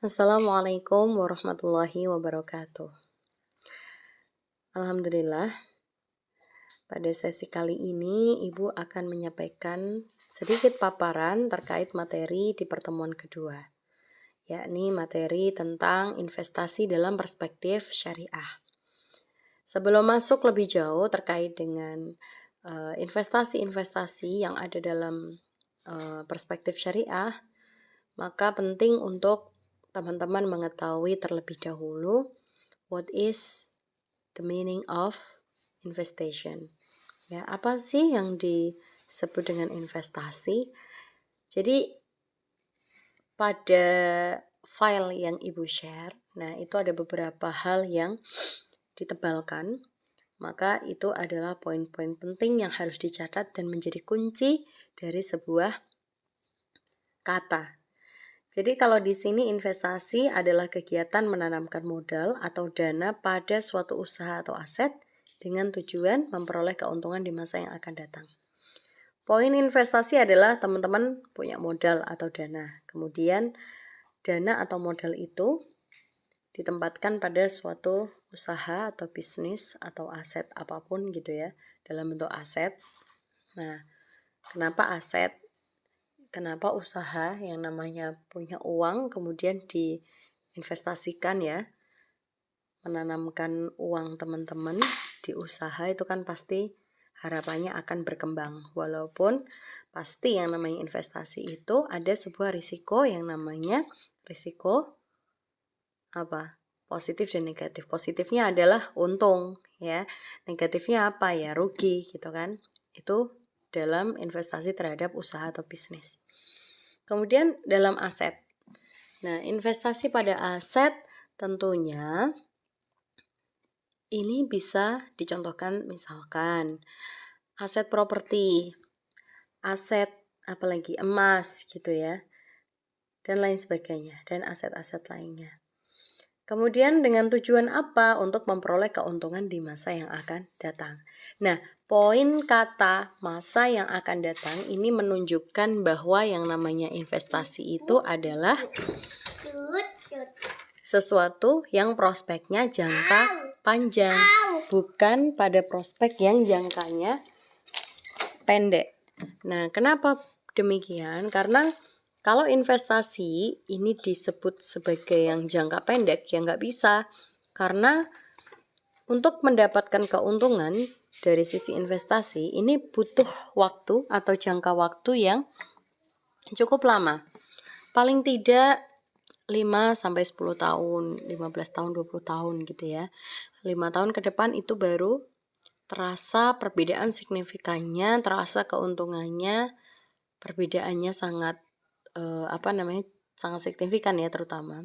Assalamualaikum warahmatullahi wabarakatuh. Alhamdulillah, pada sesi kali ini Ibu akan menyampaikan sedikit paparan terkait materi di pertemuan kedua, yakni materi tentang investasi dalam perspektif syariah. Sebelum masuk lebih jauh terkait dengan investasi-investasi yang ada dalam perspektif syariah, maka penting untuk teman-teman mengetahui terlebih dahulu what is the meaning of investation. Ya, apa sih yang disebut dengan investasi? Jadi pada file yang Ibu share, nah itu ada beberapa hal yang ditebalkan, maka itu adalah poin-poin penting yang harus dicatat dan menjadi kunci dari sebuah kata. Jadi kalau di sini investasi adalah kegiatan menanamkan modal atau dana pada suatu usaha atau aset dengan tujuan memperoleh keuntungan di masa yang akan datang. Poin investasi adalah teman-teman punya modal atau dana. Kemudian dana atau modal itu ditempatkan pada suatu usaha atau bisnis atau aset apapun gitu ya, dalam bentuk aset. Nah, kenapa aset? Kenapa usaha yang namanya punya uang kemudian diinvestasikan ya, menanamkan uang teman-teman di usaha itu kan pasti harapannya akan berkembang. Walaupun pasti yang namanya investasi itu ada sebuah risiko yang namanya risiko apa? Positif dan negatif. Positifnya adalah untung ya. Negatifnya apa ya? Rugi gitu kan. Itu dalam investasi terhadap usaha atau bisnis. Kemudian dalam aset. Nah, investasi pada aset tentunya ini bisa dicontohkan misalkan aset properti, aset apalagi emas gitu ya, dan lain sebagainya, dan aset-aset lainnya. Kemudian dengan tujuan apa? Untuk memperoleh keuntungan di masa yang akan datang. Nah, poin kata masa yang akan datang ini menunjukkan bahwa yang namanya investasi itu adalah sesuatu yang prospeknya jangka panjang, bukan pada prospek yang jangkanya pendek. Nah, kenapa demikian? Karena kalau investasi ini disebut sebagai yang jangka pendek, ya nggak bisa. Karena untuk mendapatkan keuntungan dari sisi investasi, ini butuh waktu atau jangka waktu yang cukup lama. Paling tidak 5-10 tahun, 15 tahun, 20 tahun gitu ya. 5 tahun ke depan itu baru terasa perbedaan signifikannya, terasa keuntungannya, perbedaannya sangat sangat signifikan ya terutama.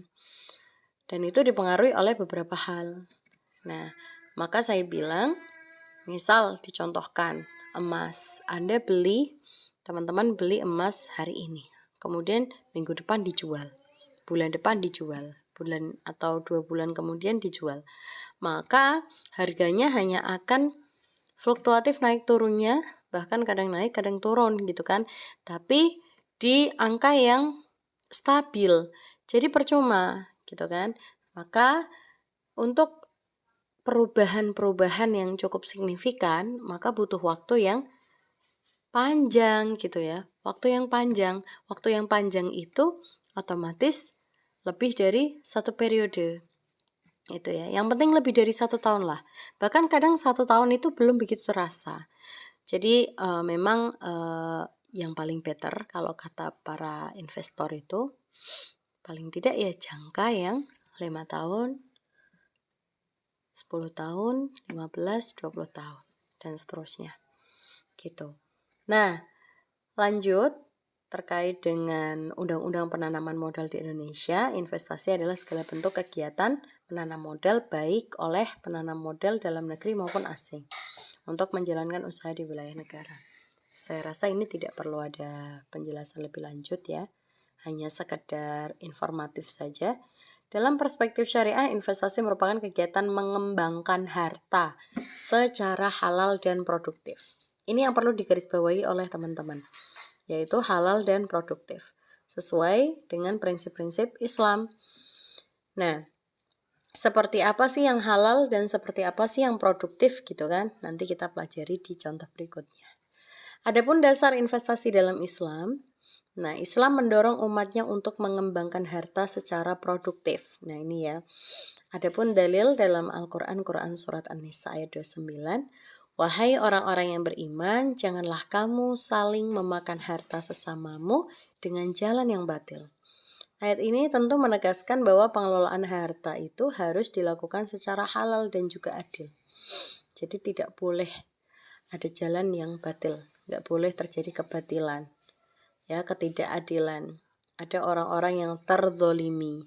Dan itu dipengaruhi oleh beberapa hal. Nah, maka saya bilang, misal dicontohkan emas, teman-teman beli emas hari ini, kemudian minggu depan dijual, bulan depan dijual, bulan atau 2 bulan kemudian dijual, maka harganya hanya akan fluktuatif naik turunnya, bahkan kadang naik kadang turun gitu kan, tapi di angka yang stabil, jadi percuma gitu kan. Maka untuk perubahan-perubahan yang cukup signifikan, maka butuh waktu yang panjang gitu ya. Waktu yang panjang itu otomatis lebih dari satu periode. Itu ya. Yang penting lebih dari 1 tahun lah. Bahkan kadang 1 tahun itu belum begitu terasa. Jadi memang yang paling better kalau kata para investor itu paling tidak ya jangka yang 5 tahun, 10 tahun, 15, 20 tahun, dan seterusnya. Gitu. Nah, lanjut terkait dengan Undang-Undang Penanaman Modal di Indonesia, investasi adalah segala bentuk kegiatan menanam modal baik oleh penanam modal dalam negeri maupun asing untuk menjalankan usaha di wilayah negara. Saya rasa ini tidak perlu ada penjelasan lebih lanjut ya, hanya sekedar informatif saja. Dalam perspektif syariah, investasi merupakan kegiatan mengembangkan harta secara halal dan produktif. Ini yang perlu digarisbawahi oleh teman-teman, yaitu halal dan produktif, sesuai dengan prinsip-prinsip Islam. Nah, seperti apa sih yang halal dan seperti apa sih yang produktif gitu kan? Nanti kita pelajari di contoh berikutnya. Adapun dasar investasi dalam Islam, nah Islam mendorong umatnya untuk mengembangkan harta secara produktif. Nah ini ya. Adapun dalil dalam Al-Quran, Quran Surat An-Nisa ayat 29, wahai orang-orang yang beriman, janganlah kamu saling memakan harta sesamamu dengan jalan yang batil. Ayat ini tentu menegaskan bahwa pengelolaan harta itu harus dilakukan secara halal dan juga adil. Jadi tidak boleh ada jalan yang batil, nggak boleh terjadi kebatilan, ya ketidakadilan. Ada orang-orang yang terzolimi,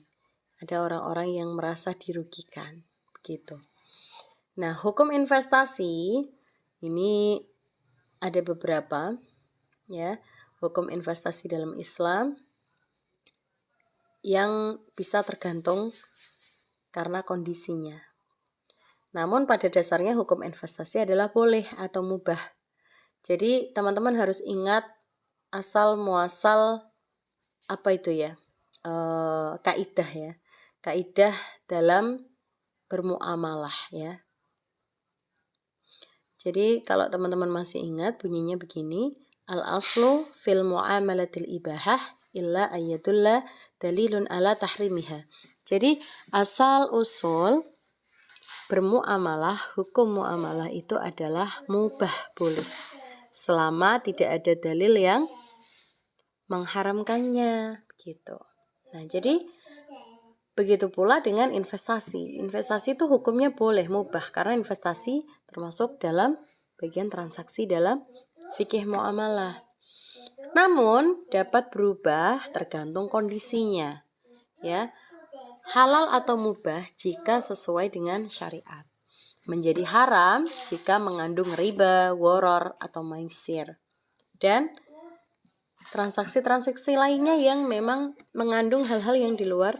ada orang-orang yang merasa dirugikan, begitu. Nah, hukum investasi ini ada beberapa, ya, hukum investasi dalam Islam yang bisa tergantung karena kondisinya. Namun pada dasarnya hukum investasi adalah boleh atau mubah. Jadi teman-teman harus ingat asal muasal apa itu ya, kaidah ya, kaidah dalam bermuamalah ya. Jadi kalau teman-teman masih ingat bunyinya begini, al-aslu fil muamalatil ibahah illa ayyadulla dalilun ala tahrimiha. Jadi asal usul bermuamalah, hukum muamalah itu adalah mubah, boleh, selama tidak ada dalil yang mengharamkannya gitu. Nah, jadi begitu pula dengan investasi. Investasi itu hukumnya boleh, mubah, karena investasi termasuk dalam bagian transaksi dalam fikih muamalah. Namun dapat berubah tergantung kondisinya. Ya. Halal atau mubah jika sesuai dengan syariat. Menjadi haram jika mengandung riba, woror, atau maisir. Dan transaksi-transaksi lainnya yang memang mengandung hal-hal yang di luar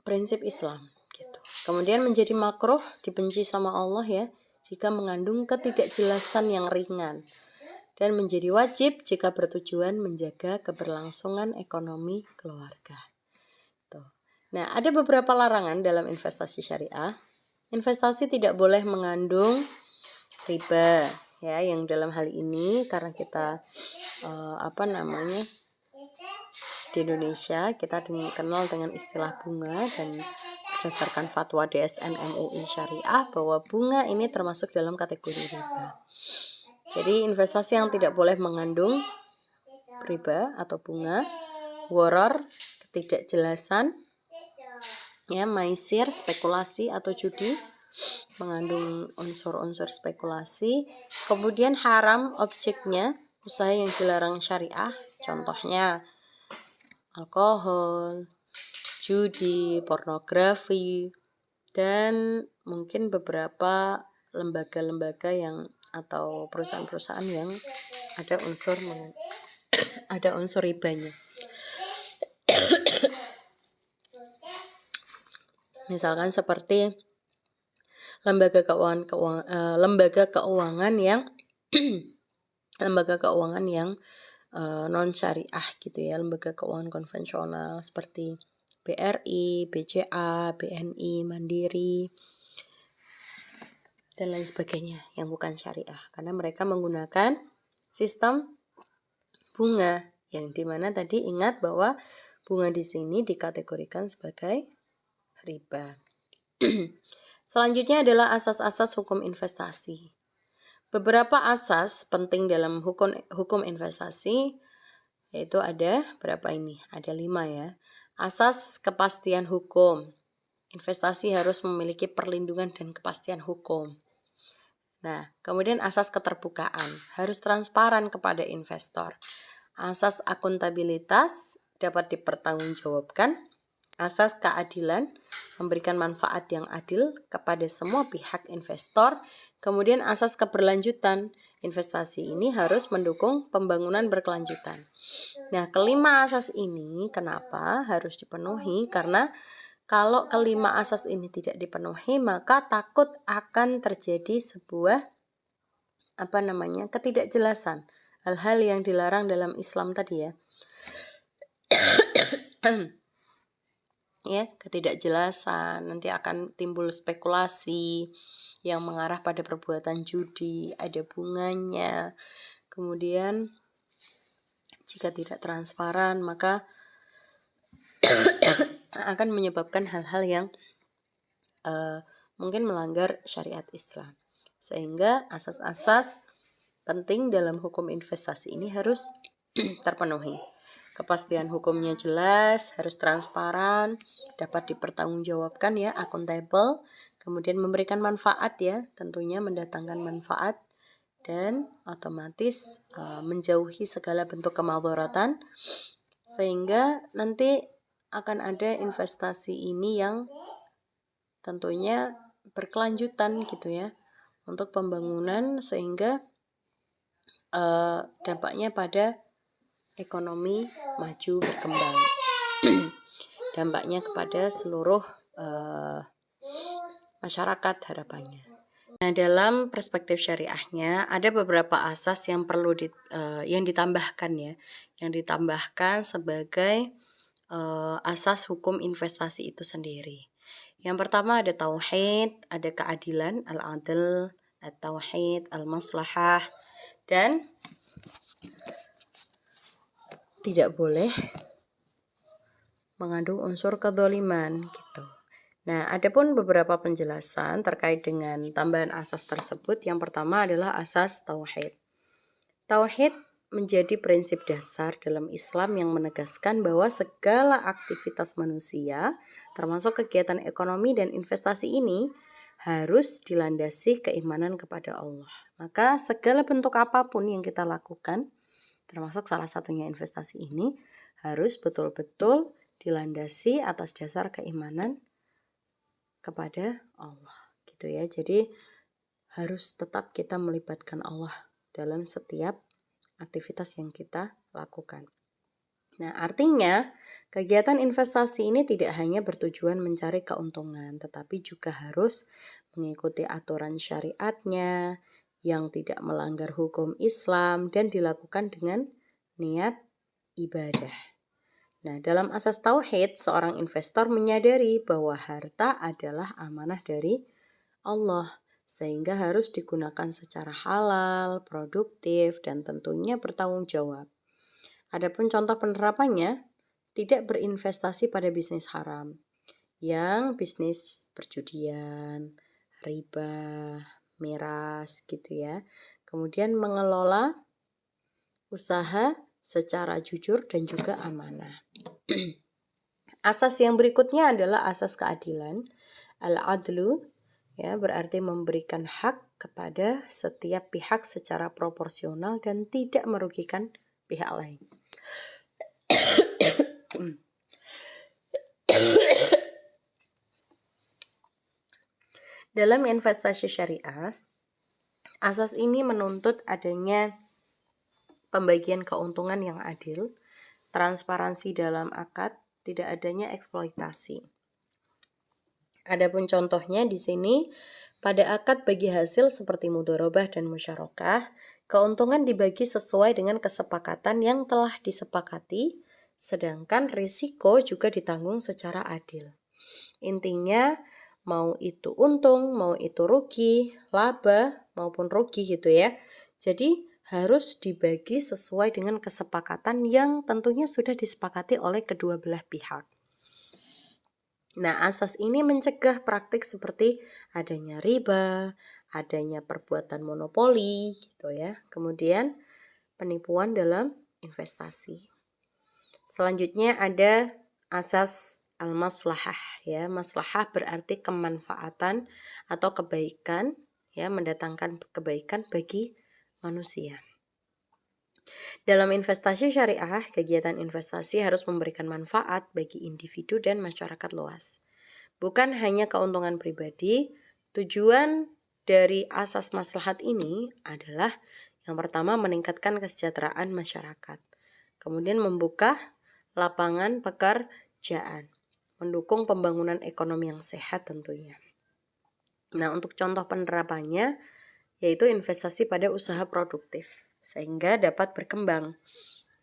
prinsip Islam. Gitu. Kemudian menjadi makruh, dibenci sama Allah ya, jika mengandung ketidakjelasan yang ringan. Dan menjadi wajib jika bertujuan menjaga keberlangsungan ekonomi keluarga. Tuh. Nah, ada beberapa larangan dalam investasi syariah. Investasi tidak boleh mengandung riba, ya, yang dalam hal ini karena kita di Indonesia kita dikenal dengan istilah bunga, dan berdasarkan fatwa DSN MUI Syariah bahwa bunga ini termasuk dalam kategori riba. Jadi investasi yang tidak boleh mengandung riba atau bunga, woror, ketidakjelasan, ya, maisir, spekulasi atau judi, mengandung unsur-unsur spekulasi. Kemudian haram objeknya, usaha yang dilarang syariah, contohnya alkohol, judi, pornografi, dan mungkin beberapa lembaga-lembaga yang atau perusahaan-perusahaan yang ada unsur ribanya. Misalkan seperti lembaga keuangan yang non syariah gitu ya, lembaga keuangan konvensional seperti BRI, BCA, BNI, Mandiri, dan lain sebagainya yang bukan syariah, karena mereka menggunakan sistem bunga yang dimana tadi ingat bahwa bunga di sini dikategorikan sebagai riba. Selanjutnya adalah asas-asas hukum investasi. Beberapa asas penting dalam hukum investasi yaitu ada berapa ini? Ada 5 ya. Asas kepastian hukum. Investasi harus memiliki perlindungan dan kepastian hukum. Nah, kemudian asas keterbukaan, harus transparan kepada investor. Asas akuntabilitas dapat dipertanggungjawabkan. Asas keadilan, memberikan manfaat yang adil kepada semua pihak investor. Kemudian asas keberlanjutan, investasi ini harus mendukung pembangunan berkelanjutan. Nah, kelima asas ini kenapa harus dipenuhi? Karena kalau kelima asas ini tidak dipenuhi, maka takut akan terjadi sebuah ketidakjelasan, hal-hal yang dilarang dalam Islam tadi ya. ya, ketidakjelasan, nanti akan timbul spekulasi yang mengarah pada perbuatan judi, ada bunganya. Kemudian jika tidak transparan maka akan menyebabkan hal-hal yang mungkin melanggar syariat Islam. Sehingga asas-asas penting dalam hukum investasi ini harus terpenuhi. Kepastian hukumnya jelas, harus transparan, dapat dipertanggungjawabkan ya, akuntabel, kemudian memberikan manfaat ya, tentunya mendatangkan manfaat dan otomatis menjauhi segala bentuk kemadharatan, sehingga nanti akan ada investasi ini yang tentunya berkelanjutan gitu ya, untuk pembangunan, sehingga dampaknya pada ekonomi maju berkembang. Dampaknya kepada seluruh masyarakat harapannya. Nah, dalam perspektif syariahnya ada beberapa asas yang perlu yang ditambahkan ya, yang ditambahkan sebagai asas hukum investasi itu sendiri. Yang pertama ada tauhid, ada keadilan, al-adl, at-tauhid, al-maslahah, dan tidak boleh mengandung unsur kedzaliman gitu. Nah, adapun beberapa penjelasan terkait dengan tambahan asas tersebut. Yang pertama adalah asas tauhid. Tauhid menjadi prinsip dasar dalam Islam yang menegaskan bahwa segala aktivitas manusia, termasuk kegiatan ekonomi dan investasi ini, harus dilandasi keimanan kepada Allah. Maka segala bentuk apapun yang kita lakukan, termasuk salah satunya investasi ini, harus betul-betul dilandasi atas dasar keimanan kepada Allah gitu ya. Jadi harus tetap kita melibatkan Allah dalam setiap aktivitas yang kita lakukan. Nah, artinya kegiatan investasi ini tidak hanya bertujuan mencari keuntungan, tetapi juga harus mengikuti aturan syariatnya yang tidak melanggar hukum Islam dan dilakukan dengan niat ibadah. Nah, dalam asas tauhid, seorang investor menyadari bahwa harta adalah amanah dari Allah, sehingga harus digunakan secara halal, produktif, dan tentunya bertanggung jawab. Adapun contoh penerapannya, tidak berinvestasi pada bisnis haram, yang bisnis perjudian, riba, miras gitu ya. Kemudian mengelola usaha secara jujur dan juga amanah. Asas yang berikutnya adalah asas keadilan, al-adlu, ya, berarti memberikan hak kepada setiap pihak secara proporsional dan tidak merugikan pihak lain. Dalam investasi syariah, asas ini menuntut adanya pembagian keuntungan yang adil, transparansi dalam akad, tidak adanya eksploitasi. Adapun contohnya di sini, pada akad bagi hasil seperti mudharabah dan musyarakah, keuntungan dibagi sesuai dengan kesepakatan yang telah disepakati, sedangkan risiko juga ditanggung secara adil. Intinya, mau itu untung, mau itu rugi, laba maupun rugi gitu ya. Jadi harus dibagi sesuai dengan kesepakatan yang tentunya sudah disepakati oleh kedua belah pihak. Nah, asas ini mencegah praktik seperti adanya riba, adanya perbuatan monopoli gitu ya. Kemudian penipuan dalam investasi. Selanjutnya ada asas al-maslahah ya. Maslahah berarti kemanfaatan atau kebaikan ya, mendatangkan kebaikan bagi manusia. Dalam investasi syariah, kegiatan investasi harus memberikan manfaat bagi individu dan masyarakat luas. Bukan hanya keuntungan pribadi, tujuan dari asas maslahat ini adalah yang pertama meningkatkan kesejahteraan masyarakat. Kemudian membuka lapangan pekerjaan, mendukung pembangunan ekonomi yang sehat tentunya. Nah, untuk contoh penerapannya yaitu investasi pada usaha produktif sehingga dapat berkembang.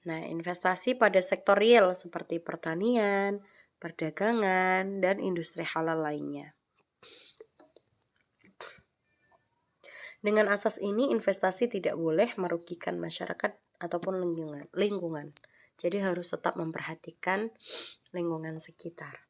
Nah, investasi pada sektor real seperti pertanian, perdagangan, dan industri halal lainnya. Dengan asas ini, investasi tidak boleh merugikan masyarakat ataupun lingkungan. Jadi harus tetap memperhatikan lingkungan sekitar.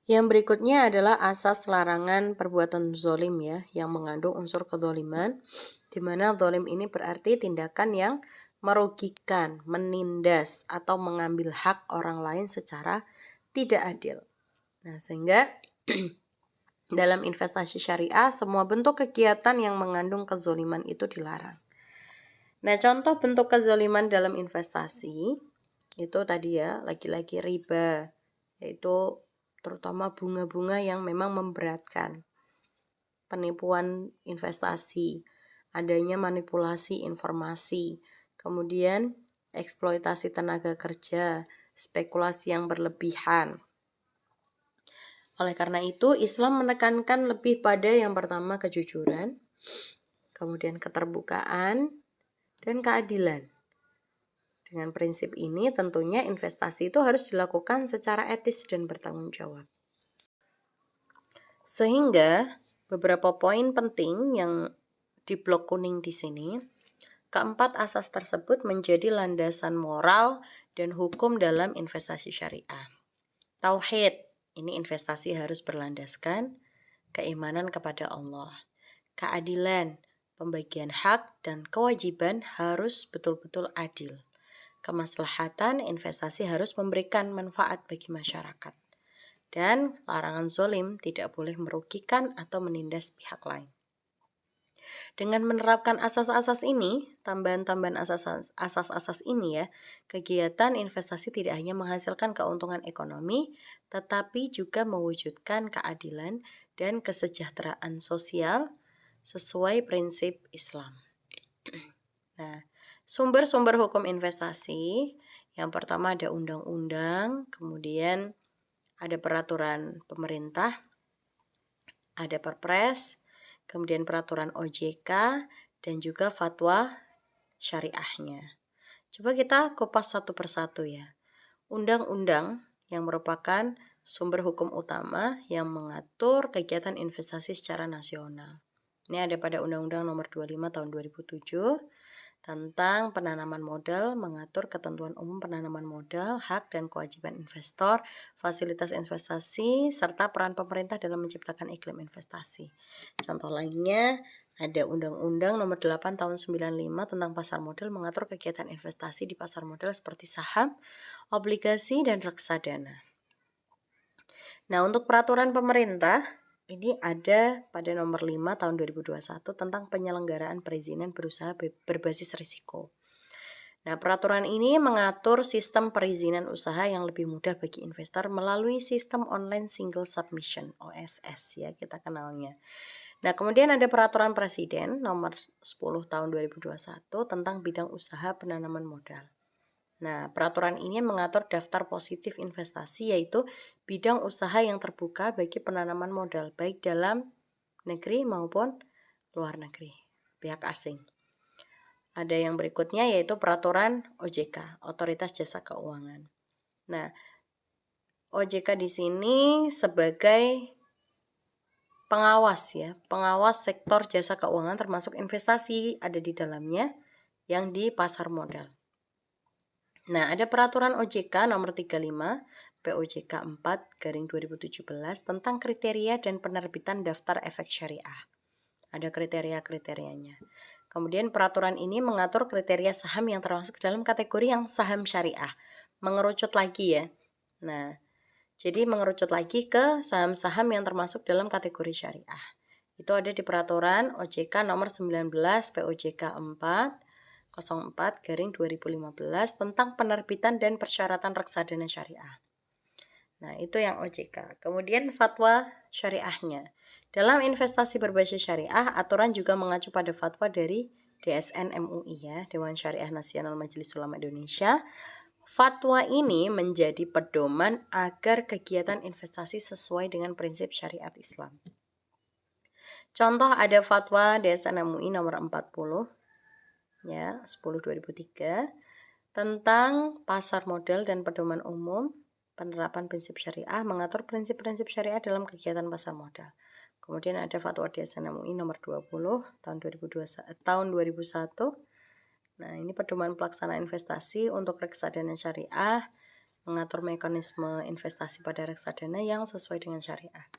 Yang berikutnya adalah asas larangan perbuatan zolim ya, yang mengandung unsur kezoliman, di mana zolim ini berarti tindakan yang merugikan, menindas, atau mengambil hak orang lain secara tidak adil. Nah, sehingga dalam investasi syariah, semua bentuk kegiatan yang mengandung kezoliman itu dilarang. Nah, contoh bentuk kezoliman dalam investasi, itu tadi ya, lagi-lagi riba, yaitu terutama bunga-bunga yang memang memberatkan. Penipuan investasi, adanya manipulasi informasi, kemudian eksploitasi tenaga kerja, spekulasi yang berlebihan. Oleh karena itu, Islam menekankan lebih pada yang pertama kejujuran, kemudian keterbukaan, dan keadilan. Dengan prinsip ini tentunya investasi itu harus dilakukan secara etis dan bertanggung jawab. Sehingga beberapa poin penting yang di blok kuning di sini, keempat asas tersebut menjadi landasan moral dan hukum dalam investasi syariah. Tauhid, ini investasi harus berlandaskan keimanan kepada Allah. Keadilan, pembagian hak dan kewajiban harus betul-betul adil. Kemaslahatan, investasi harus memberikan manfaat bagi masyarakat. Dan larangan zolim tidak boleh merugikan atau menindas pihak lain. Dengan menerapkan asas-asas ini, tambahan-tambahan asas-asas ini ya, kegiatan investasi tidak hanya menghasilkan keuntungan ekonomi, tetapi juga mewujudkan keadilan dan kesejahteraan sosial sesuai prinsip Islam. Nah, sumber-sumber hukum investasi, yang pertama ada undang-undang, kemudian ada peraturan pemerintah, ada perpres, kemudian peraturan OJK, dan juga fatwa syariahnya. Coba kita kupas satu persatu ya. Undang-undang yang merupakan sumber hukum utama yang mengatur kegiatan investasi secara nasional. Ini ada pada Undang-Undang Nomor 25 Tahun 2007 tentang penanaman modal, mengatur ketentuan umum penanaman modal, hak dan kewajiban investor, fasilitas investasi, serta peran pemerintah dalam menciptakan iklim investasi. Contoh lainnya ada Undang-Undang Nomor 8 Tahun 95 tentang pasar modal, mengatur kegiatan investasi di pasar modal seperti saham, obligasi, dan reksadana. Nah, untuk peraturan pemerintah, ini ada pada nomor 5 tahun 2021 tentang penyelenggaraan perizinan berusaha berbasis risiko. Nah, peraturan ini mengatur sistem perizinan usaha yang lebih mudah bagi investor melalui sistem online single submission OSS ya kita kenalnya. Nah, kemudian ada peraturan presiden nomor 10 tahun 2021 tentang bidang usaha penanaman modal. Nah, peraturan ini mengatur daftar positif investasi yaitu bidang usaha yang terbuka bagi penanaman modal baik dalam negeri maupun luar negeri, pihak asing. Ada yang berikutnya yaitu peraturan OJK, Otoritas Jasa Keuangan. Nah, OJK di sini sebagai pengawas ya, pengawas sektor jasa keuangan termasuk investasi ada di dalamnya yang di pasar modal. Nah, ada peraturan OJK nomor 35 POJK 4/2017 tentang kriteria dan penerbitan daftar efek syariah. Ada kriteria-kriterianya. Kemudian peraturan ini mengatur kriteria saham yang termasuk dalam kategori yang saham syariah. Mengerucut lagi ya. Nah, jadi mengerucut lagi ke saham-saham yang termasuk dalam kategori syariah. Itu ada di peraturan OJK nomor 19 POJK 4/04/2015 tentang penerbitan dan persyaratan reksadana syariah. Nah, itu yang OJK. Kemudian fatwa syariahnya. Dalam investasi berbasis syariah, aturan juga mengacu pada fatwa dari DSN MUI ya, Dewan Syariah Nasional Majelis Ulama Indonesia. Fatwa ini menjadi pedoman agar kegiatan investasi sesuai dengan prinsip syariat Islam. Contoh ada fatwa DSN MUI nomor 40 ya, 10/2003 tentang pasar modal dan pedoman umum, penerapan prinsip syariah, mengatur prinsip-prinsip syariah dalam kegiatan pasar modal. Kemudian ada Fatwa DSN MUI nomor 20 tahun 2001. Nah, ini pedoman pelaksanaan investasi untuk reksadana syariah, mengatur mekanisme investasi pada reksadana yang sesuai dengan syariah.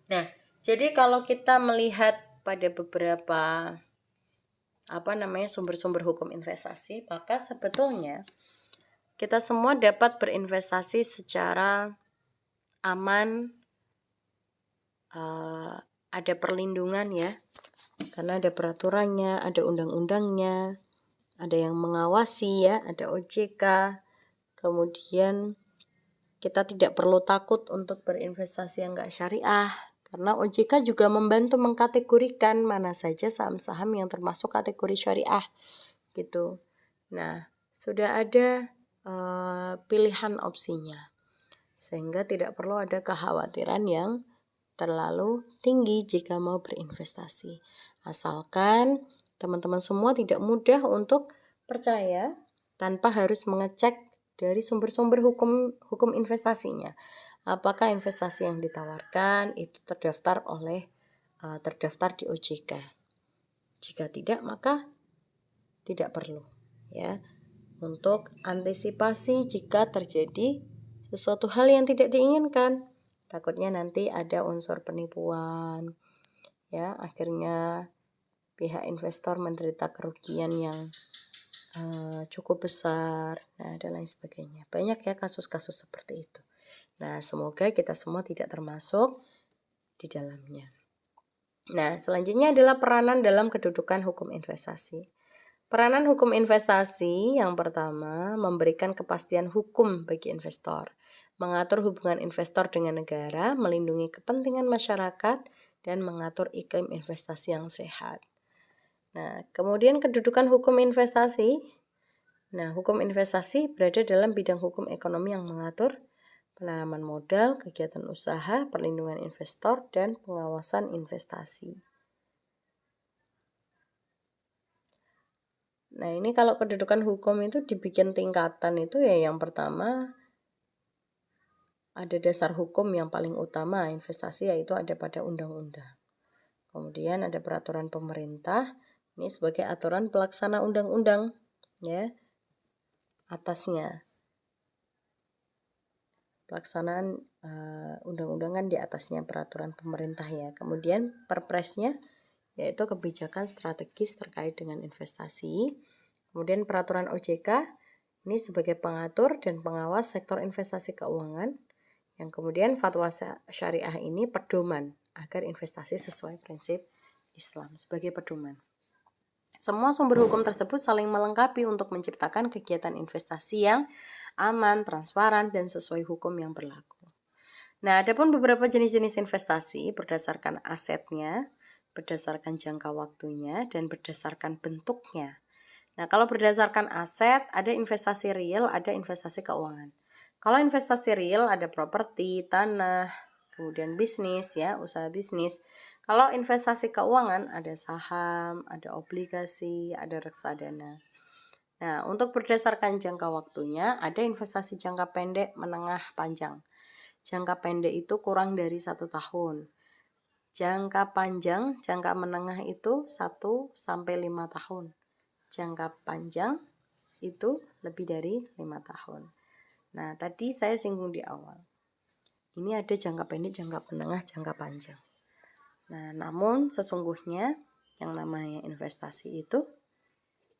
Nah, jadi kalau kita melihat pada beberapa sumber-sumber hukum investasi, maka sebetulnya kita semua dapat berinvestasi secara aman, ada perlindungan ya, karena ada peraturannya, ada undang-undangnya, ada yang mengawasi ya, ada OJK. Kemudian kita tidak perlu takut untuk berinvestasi yang enggak syariah, karena OJK juga membantu mengkategorikan mana saja saham-saham yang termasuk kategori syariah gitu. Nah, sudah ada pilihan opsinya, sehingga tidak perlu ada kekhawatiran yang terlalu tinggi jika mau berinvestasi. Asalkan teman-teman semua tidak mudah untuk percaya tanpa harus mengecek dari sumber-sumber hukum investasinya. Apakah investasi yang ditawarkan itu terdaftar di OJK? Jika tidak, maka tidak perlu ya. Untuk antisipasi jika terjadi sesuatu hal yang tidak diinginkan, takutnya nanti ada unsur penipuan ya, akhirnya pihak investor menderita kerugian yang cukup besar, dan lain sebagainya. Banyak ya kasus-kasus seperti itu. Nah, semoga kita semua tidak termasuk di dalamnya. Nah, selanjutnya adalah peranan dalam kedudukan hukum investasi. Peranan hukum investasi yang pertama, memberikan kepastian hukum bagi investor, mengatur hubungan investor dengan negara, melindungi kepentingan masyarakat, dan mengatur iklim investasi yang sehat. Nah, kemudian kedudukan hukum investasi. Nah, hukum investasi berada dalam bidang hukum ekonomi yang mengatur penanaman modal, kegiatan usaha, perlindungan investor, dan pengawasan investasi. Nah, ini kalau kedudukan hukum itu dibikin tingkatan itu ya, yang pertama ada dasar hukum yang paling utama investasi, yaitu ada pada undang-undang. Kemudian ada peraturan pemerintah, ini sebagai aturan pelaksana undang-undang ya, atasnya. Pelaksanaan undang-undang kan di atasnya peraturan pemerintah ya. Kemudian perpresnya yaitu kebijakan strategis terkait dengan investasi. Kemudian peraturan OJK ini sebagai pengatur dan pengawas sektor investasi keuangan. Yang kemudian fatwa syariah ini pedoman agar investasi sesuai prinsip Islam sebagai pedoman. Semua sumber hukum tersebut saling melengkapi untuk menciptakan kegiatan investasi yang aman, transparan, dan sesuai hukum yang berlaku. Nah, ada pun beberapa jenis-jenis investasi berdasarkan asetnya, berdasarkan jangka waktunya, dan berdasarkan bentuknya. Nah, kalau berdasarkan aset, ada investasi real, ada investasi keuangan. Kalau investasi real ada properti, tanah, kemudian bisnis ya, usaha bisnis. Kalau investasi keuangan ada saham, ada obligasi, ada reksadana. Nah, untuk berdasarkan jangka waktunya, ada investasi jangka pendek, menengah, panjang. Jangka pendek itu kurang dari 1 tahun. Jangka panjang, jangka menengah itu 1 sampai 5 tahun. Jangka panjang itu lebih dari 5 tahun. Nah, tadi saya singgung di awal. Ini ada jangka pendek, jangka menengah, jangka panjang. Nah, namun sesungguhnya yang namanya investasi itu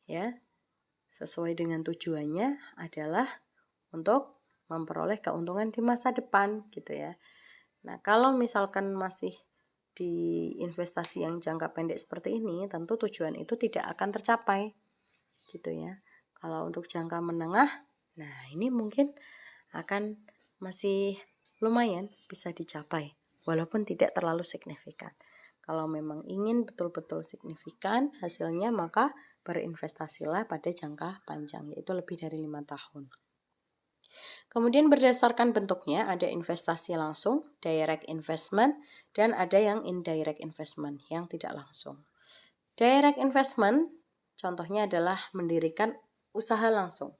ya sesuai dengan tujuannya adalah untuk memperoleh keuntungan di masa depan gitu ya. Nah, kalau misalkan masih di investasi yang jangka pendek seperti ini, tentu tujuan itu tidak akan tercapai gitu ya. Kalau untuk jangka menengah, nah ini mungkin akan masih lumayan bisa dicapai walaupun tidak terlalu signifikan. Kalau memang ingin betul-betul signifikan hasilnya, maka berinvestasilah pada jangka panjang, yaitu lebih dari 5 tahun. Kemudian berdasarkan bentuknya ada investasi langsung, direct investment, dan ada yang indirect investment, yang tidak langsung. Direct investment contohnya adalah mendirikan usaha langsung.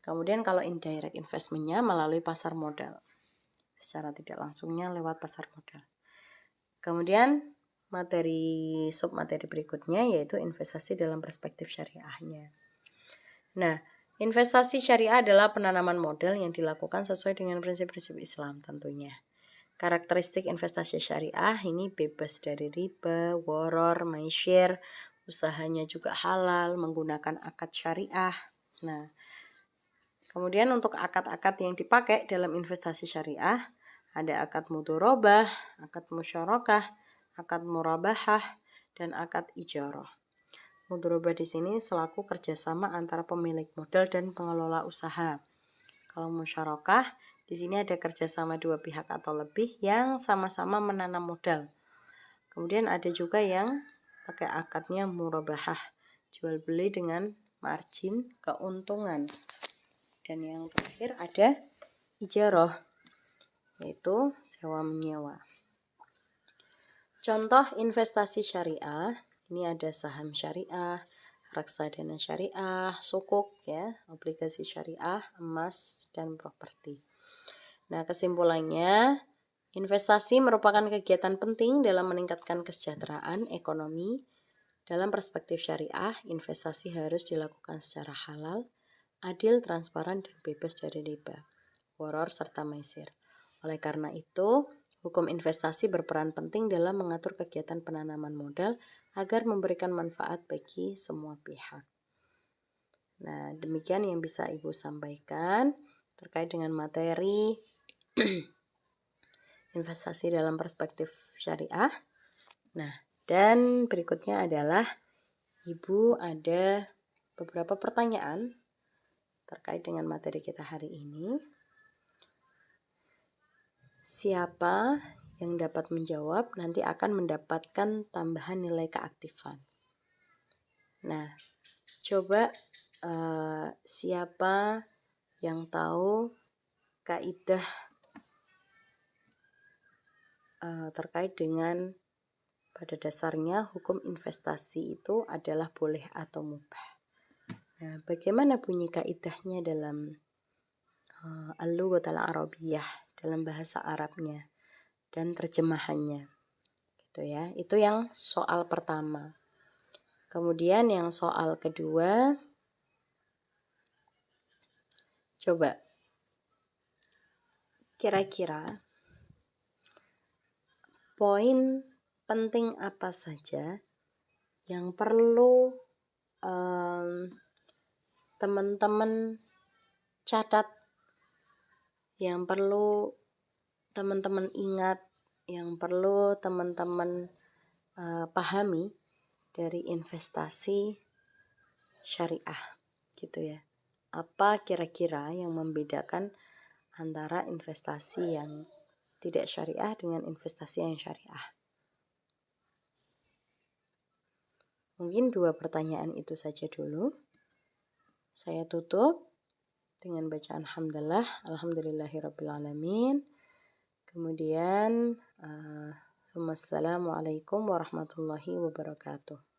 Kemudian kalau indirect investment-nya melalui pasar modal. Secara tidak langsungnya lewat pasar modal. Kemudian submateri berikutnya yaitu investasi dalam perspektif syariahnya. Nah, investasi syariah adalah penanaman modal yang dilakukan sesuai dengan prinsip-prinsip Islam tentunya. Karakteristik investasi syariah ini bebas dari riba, woror, maisir, usahanya juga halal, menggunakan akad syariah. Nah, kemudian untuk akad-akad yang dipakai dalam investasi syariah, ada akad mudharabah, akad musyarakah, akad murabahah, dan akad ijarah. Mudharabah di sini selaku kerjasama antara pemilik modal dan pengelola usaha. Kalau musyarakah, di sini ada kerjasama dua pihak atau lebih yang sama-sama menanam modal. Kemudian ada juga yang pakai akadnya murabahah, jual beli dengan margin keuntungan. Dan yang terakhir ada ijarah, yaitu sewa menyewa. Contoh investasi syariah, ini ada saham syariah, reksadana syariah, sukuk ya, obligasi syariah, emas, dan properti. Nah, kesimpulannya, investasi merupakan kegiatan penting dalam meningkatkan kesejahteraan ekonomi. Dalam perspektif syariah, investasi harus dilakukan secara halal, adil, transparan, dan bebas dari riba, woror, serta maisir. Oleh karena itu, hukum investasi berperan penting dalam mengatur kegiatan penanaman modal agar memberikan manfaat bagi semua pihak. Nah, demikian yang bisa Ibu sampaikan terkait dengan materi investasi dalam perspektif syariah. Nah, dan berikutnya adalah Ibu ada beberapa pertanyaan terkait dengan materi kita hari ini. Siapa yang dapat menjawab nanti akan mendapatkan tambahan nilai keaktifan. Nah, coba siapa yang tahu kaidah terkait dengan pada dasarnya hukum investasi itu adalah boleh atau mubah. Nah, bagaimana bunyi kaidahnya dalam Al-Lughatul Arabiyyah, dalam bahasa Arabnya dan terjemahannya. Gitu ya. Itu yang soal pertama. Kemudian yang soal kedua, coba kira-kira poin penting apa saja yang perlu teman-teman catat, yang perlu teman-teman ingat, yang perlu teman-teman pahami dari investasi syariah gitu ya. Apa kira-kira yang membedakan antara investasi yang tidak syariah dengan investasi yang syariah? Mungkin 2 pertanyaan itu saja dulu. Saya tutup dengan bacaan hamdalah, alhamdulillahirabbil alamin. Kemudian assalamualaikum warahmatullahi wabarakatuh.